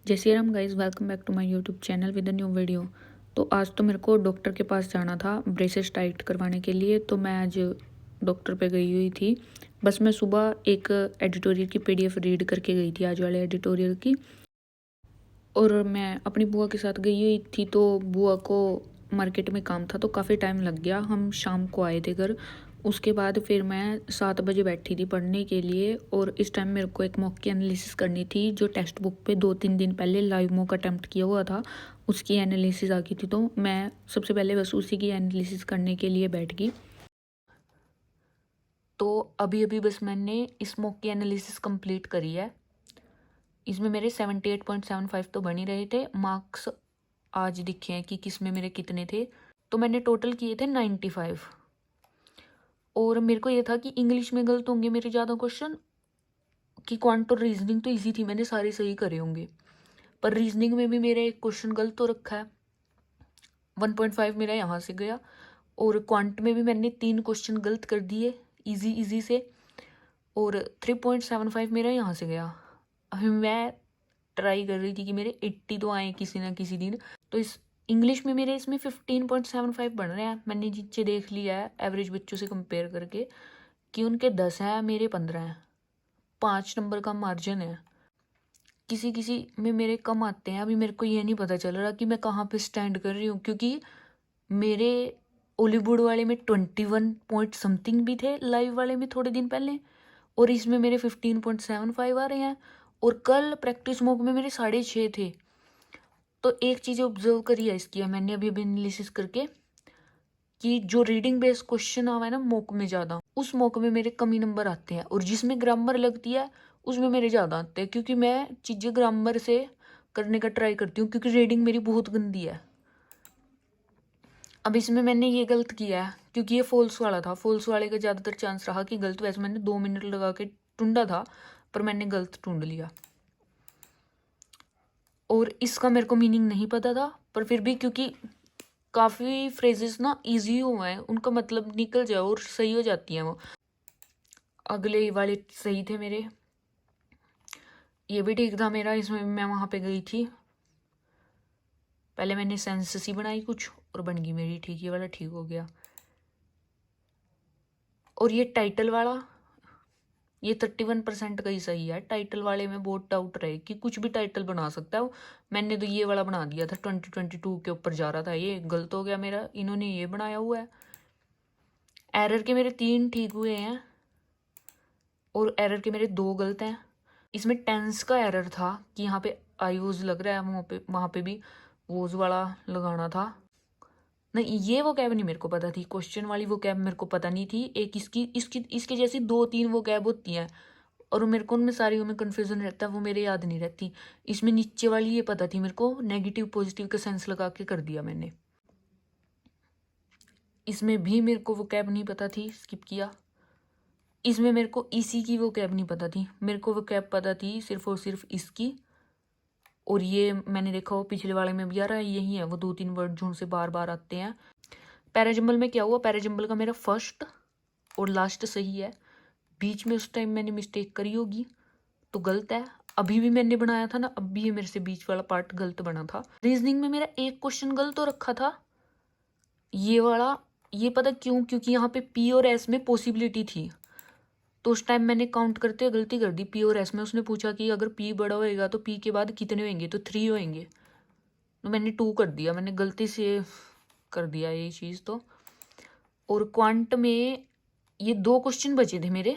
जय Shri Ram guys, welcome back to my YouTube channel with a new video. तो आज तो मेरे को डॉक्टर के पास जाना था ब्रेसेस टाइट करवाने के लिए। तो मैं आज डॉक्टर पे गई हुई थी। बस मैं सुबह एक एडिटोरियल की पीडीएफ रीड करके गई थी, आज वाले एडिटोरियल की। और मैं अपनी बुआ के साथ गई हुई थी। तो बुआ को मार्केट में काम था तो काफ़ी टाइम लग गया। हम शाम को आए थे घर। उसके बाद फिर मैं 7 बजे बैठी थी पढ़ने के लिए। और इस टाइम मेरे को एक मॉक की एनालिसिस करनी थी, जो टेक्स्ट बुक पे 2-3 दिन पहले लाइव मॉक अटेम्प्ट किया हुआ था, उसकी एनालिसिस आ गई थी। तो मैं सबसे पहले बस उसी की एनालिसिस करने के लिए बैठ गई। तो अभी अभी बस मैंने इस मॉक की एनालिसिस कंप्लीट करी है। इसमें मेरे 78.75 तो बन ही रहे थे। मार्क्स आज दिखे हैं कि किस में मेरे कितने थे। तो मैंने टोटल किए थे 95। और मेरे को ये था कि इंग्लिश में गलत होंगे मेरे ज़्यादा क्वेश्चन, कि क्वांट और रीजनिंग तो इजी थी, मैंने सारे सही करे होंगे। पर रीजनिंग में भी मेरा एक क्वेश्चन गलत हो रखा है, 1.5 मेरा यहाँ से गया। और क्वांट में भी मैंने 3 क्वेश्चन गलत कर दिए इजी इजी से, और 3.75 मेरा यहाँ से गया। अभी मैं ट्राई कर रही थी कि मेरे 80 तो आए किसी ना किसी दिन। तो इस इंग्लिश में मेरे इसमें 15.75 बन रहे हैं। मैंने नीचे देख लिया है एवरेज बच्चों से कंपेयर करके कि उनके 10 हैं, मेरे 15 हैं। 5 नंबर का मार्जिन है। किसी किसी में मेरे कम आते हैं। अभी मेरे को ये नहीं पता चल रहा कि मैं कहाँ पे स्टैंड कर रही हूँ, क्योंकि मेरे हॉलीवुड वाले में 21 पॉइंट समथिंग भी थे, लाइव वाले में थोड़े दिन पहले, और इसमें मेरे 15.75 आ रहे हैं। और कल प्रैक्टिस मॉक में मेरे 6.5 थे। तो एक चीज़ ऑब्जर्व करी है इसकी है मैंने अभी एनालिसिस करके, कि जो रीडिंग बेस्ड क्वेश्चन आवा है ना मॉक में ज़्यादा, उस मॉक में मेरे कम ही नंबर आते हैं। और जिसमें ग्रामर लगती है उसमें मेरे ज़्यादा आते हैं, क्योंकि मैं चीज़ें ग्रामर से करने का ट्राई करती हूँ, क्योंकि रीडिंग मेरी बहुत गंदी है। अब इसमें मैंने ये गलत किया है, क्योंकि ये फॉल्स वाला था। फॉल्स वाले का ज़्यादातर चांस रहा कि गलत। वैसे मैंने 2 मिनट लगा के ढूंढा था, पर मैंने गलत ढूंढ लिया। और इसका मेरे को मीनिंग नहीं पता था, पर फिर भी क्योंकि काफ़ी फ्रेजेस ना इजी हुए हैं, उनका मतलब निकल जाए और सही हो जाती हैं वो। अगले वाले सही थे मेरे, ये भी ठीक था मेरा। इसमें मैं वहाँ पे गई थी, पहले मैंने सेंस ही बनाई कुछ और बन गई मेरी ठीक, ये वाला ठीक हो गया। और ये टाइटल वाला, ये 31% का ही सही है। टाइटल वाले में बहुत डाउट रहे कि कुछ भी टाइटल बना सकता है। मैंने तो ये वाला बना दिया था, 2022 के ऊपर जा रहा था, ये गलत हो गया मेरा। इन्होंने ये बनाया हुआ है। एरर के मेरे 3 ठीक हुए हैं और एरर के मेरे 2 गलत हैं। इसमें टेंस का एरर था कि यहाँ पे आई वोज लग रहा है, वहाँ पे भी वोज वाला लगाना था। नहीं, ये वो कैब नहीं मेरे को पता थी। क्वेश्चन वाली वो कैब मेरे को पता नहीं थी। एक इसकी इसकी इसके जैसी 2-3 वो कैब होती हैं, और मेरे को उनमें सारी में कन्फ्यूजन रहता है, वो मेरे याद नहीं रहती। इसमें नीचे वाली ये पता थी मेरे को, नेगेटिव पॉजिटिव का सेंस लगा के कर दिया मैंने। इसमें भी मेरे को वो कैब नहीं पता थी, स्किप किया। इसमें मेरे को इसी की वो कैब नहीं पता थी, मेरे को वो कैब पता थी सिर्फ और सिर्फ इसकी। और ये मैंने देखा वो पिछले वाले में भी आ रहा है, यही है वो 2-3 वर्ड जो उनसे बार बार आते हैं। पैराजम्बल में क्या हुआ, पैराजम्बल का मेरा फर्स्ट और लास्ट सही है। बीच में उस टाइम मैंने मिस्टेक करी होगी तो गलत है। अभी भी मैंने बनाया था ना, अब भी ये मेरे से बीच वाला पार्ट गलत बना था। रीजनिंग में मेरा एक क्वेश्चन गलत हो रखा था, ये वाला। ये पता क्यों, क्योंकि यहाँ पे पी और एस में पॉसिबिलिटी थी। तो उस टाइम मैंने काउंट करते हुए गलती कर दी। पी और एस में उसने पूछा कि अगर पी बड़ा होएगा तो पी के बाद कितने होंगे, तो 3 होंगे। तो मैंने 2 कर दिया, मैंने गलती से कर दिया ये चीज़ तो। और क्वांट में ये 2 क्वेश्चन बचे थे मेरे,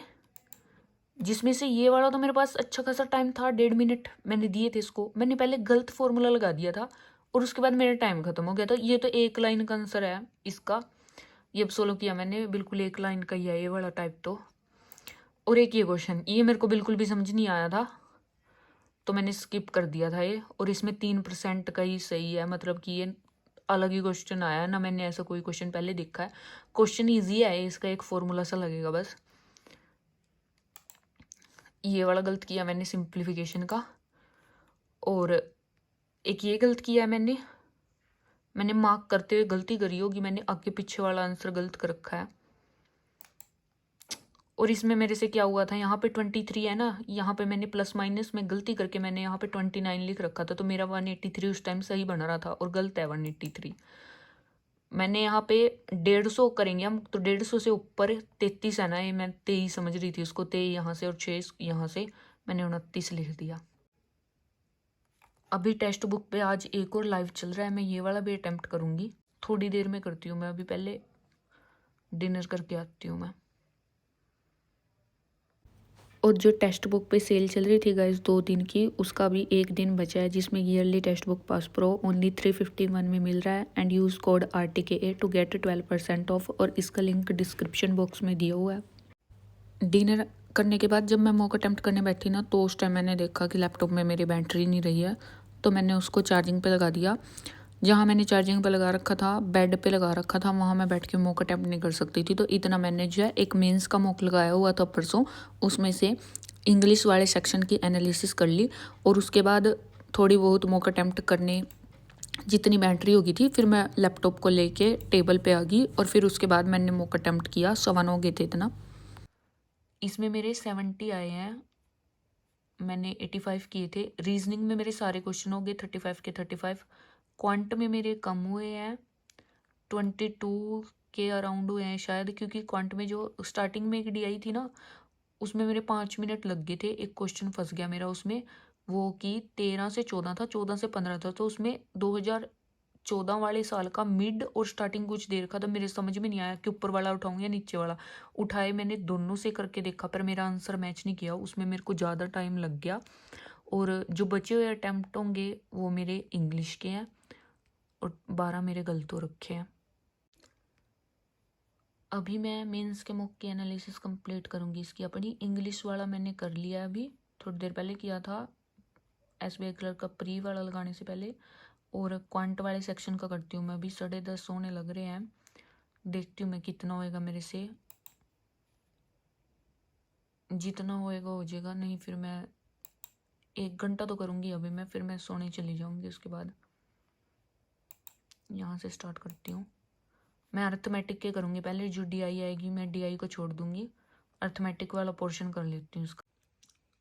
जिसमें से ये वाला तो मेरे पास अच्छा खासा टाइम था, 1.5 मिनट मैंने दिए थे इसको। मैंने पहले गलत फॉर्मूला लगा दिया था और उसके बाद मेरा टाइम खत्म हो गया था। ये तो एक लाइन का आंसर है इसका, ये अब सोलो किया मैंने, बिल्कुल एक लाइन का ही है ये वाला टाइप तो। और एक ये क्वेश्चन, ये मेरे को बिल्कुल भी समझ नहीं आया था तो मैंने स्किप कर दिया था ये। और इसमें 3% का ही सही है, मतलब कि ये अलग ही क्वेश्चन आया ना, मैंने ऐसा कोई क्वेश्चन पहले देखा है। क्वेश्चन ईजी है, इसका एक फॉर्मूला सा लगेगा बस। ये वाला गलत किया मैंने सिंप्लीफिकेशन का। और एक ये गलत किया है मैंने मार्क करते हुए गलती करी होगी, मैंने आगे पीछे वाला आंसर गलत कर रखा है। और इसमें मेरे से क्या हुआ था, यहाँ पे 23 है ना, यहाँ पे मैंने प्लस माइनस में गलती करके मैंने यहाँ पे 29 लिख रखा था, तो मेरा 183 उस टाइम सही बना रहा था और गलत है 183। मैंने यहाँ पे 150 करेंगे हम, तो 150 से ऊपर 33 है ना, ये मैं 23 समझ रही थी उसको, 23 यहाँ से और 6 यहाँ से, मैंने 29 लिख दिया। अभी टेक्स्ट बुक पे आज एक और लाइव चल रहा है, मैं ये वाला भी अटेम्प्ट करूँगी, थोड़ी देर में करती हूँ मैं, अभी पहले डिनर करके आती हूँ मैं। और जो टेक्स्ट बुक पे सेल चल रही थी गाइस 2 दिन की, उसका भी एक दिन बचा है, जिसमें yearly text book pass pro only 351 में मिल रहा है and use code RTKA to get 12% off, और इसका लिंक डिस्क्रिप्शन बॉक्स में दिया हुआ है। डिनर करने के बाद जब मैं मॉक अटेम्प्ट करने बैठी ना, तो उस टाइम मैंने देखा कि लैपटॉप में मेरी बैटरी नहीं रही है, तो मैंने उसको चार्जिंग पे लगा दिया। जहाँ मैंने चार्जिंग पे लगा रखा था, बेड पे लगा रखा था, वहाँ मैं बैठ के मॉक अटेम्प्ट नहीं कर सकती थी, तो इतना मैंने जो है एक मेंस का मॉक लगाया हुआ था परसों, उसमें से इंग्लिश वाले सेक्शन की एनालिसिस कर ली, और उसके बाद थोड़ी बहुत मॉक अटेम्प्ट करने जितनी बैटरी होगी थी, फिर मैं लैपटॉप को लेके टेबल पे आ गई, और फिर उसके बाद मैंने मॉक अटेम्प्ट किया। 9:15 हो गए थे इतना। इसमें मेरे 70 आए हैं, मैंने 85 किए थे। रीजनिंग में मेरे सारे क्वेश्चन हो गए 35 के 35। क्वांट में मेरे कम हुए हैं, 22 के अराउंड हुए हैं शायद, क्योंकि क्वांट में जो स्टार्टिंग में एक DI थी ना, उसमें मेरे 5 मिनट लग गए थे, एक क्वेश्चन फंस गया मेरा उसमें, वो कि 13 से 14 था, 14 से 15 था, तो उसमें 2014 वाले साल का मिड और स्टार्टिंग कुछ देर का, तो मेरे समझ में नहीं आया कि ऊपर वाला उठाऊं या नीचे वाला। उठाए मैंने दोनों से करके देखा, पर मेरा आंसर मैच नहीं किया, उसमें मेरे को ज़्यादा टाइम लग गया। और जो बचे हुए अटैम्प्ट होंगे वो मेरे इंग्लिश के हैं, और 12 मेरे गलत हो रखे हैं। अभी मैं मेंस के मॉक की एनालिसिस कंप्लीट करूंगी इसकी अपनी। इंग्लिश वाला मैंने कर लिया, अभी थोड़ी देर पहले किया था, SBI क्लर्क का प्री वाला लगाने से पहले। और क्वांट वाले सेक्शन का करती हूँ मैं, अभी 10:30 होने लग रहे हैं, देखती हूँ मैं कितना होएगा मेरे से, जितना होएगा हो जाएगा, नहीं फिर मैं 1 घंटा तो करूँगी अभी मैं, फिर मैं सोने चली जाऊँगी। उसके बाद यहाँ से स्टार्ट करती हूँ। मैं अर्थमेटिक के करूँगी पहले, जो DI आएगी मैं DI को छोड़ दूँगी, अर्थमेटिक वाला पोर्शन कर लेती हूँ उसका।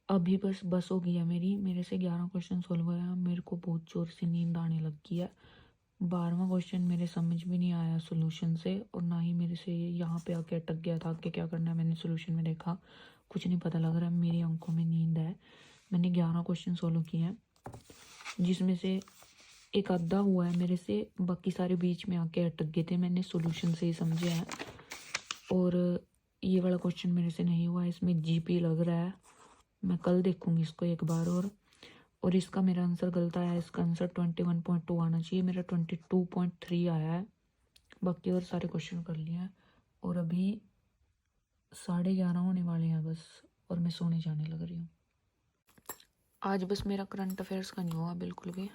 अभी बस हो गई है मेरी, मेरे से 11 क्वेश्चन सोल्व हुए हैं, मेरे को बहुत ज़ोर से नींद आने लग गई है। 12वां क्वेश्चन मेरे समझ भी नहीं आया सोल्यूशन से, और ना ही मेरे से यहाँ पे आके अटक गया था कि क्या करना है। मैंने सोल्यूशन में देखा, कुछ नहीं पता लग रहा है, मेरी आंखों में नींद है। मैंने 11 क्वेश्चन सोल्व किए हैं, जिसमें से एक आधा हुआ है मेरे से, बाकी सारे बीच में आके अटक गए थे, मैंने सोल्यूशन से ही समझे हैं। और ये वाला क्वेश्चन मेरे से नहीं हुआ, इसमें GP लग रहा है, मैं कल देखूंगी इसको एक बार। और इसका मेरा आंसर गलत आया है, इसका आंसर 21.2 आना चाहिए, मेरा 22.3 आया है। बाकी और सारे क्वेश्चन कर लिए हैं, और अभी 11:30 होने वाले हैं बस, और मैं सोने जाने लग रही हूँ। आज बस मेरा करंट अफेयर्स का नहीं हुआ बिल्कुल भी।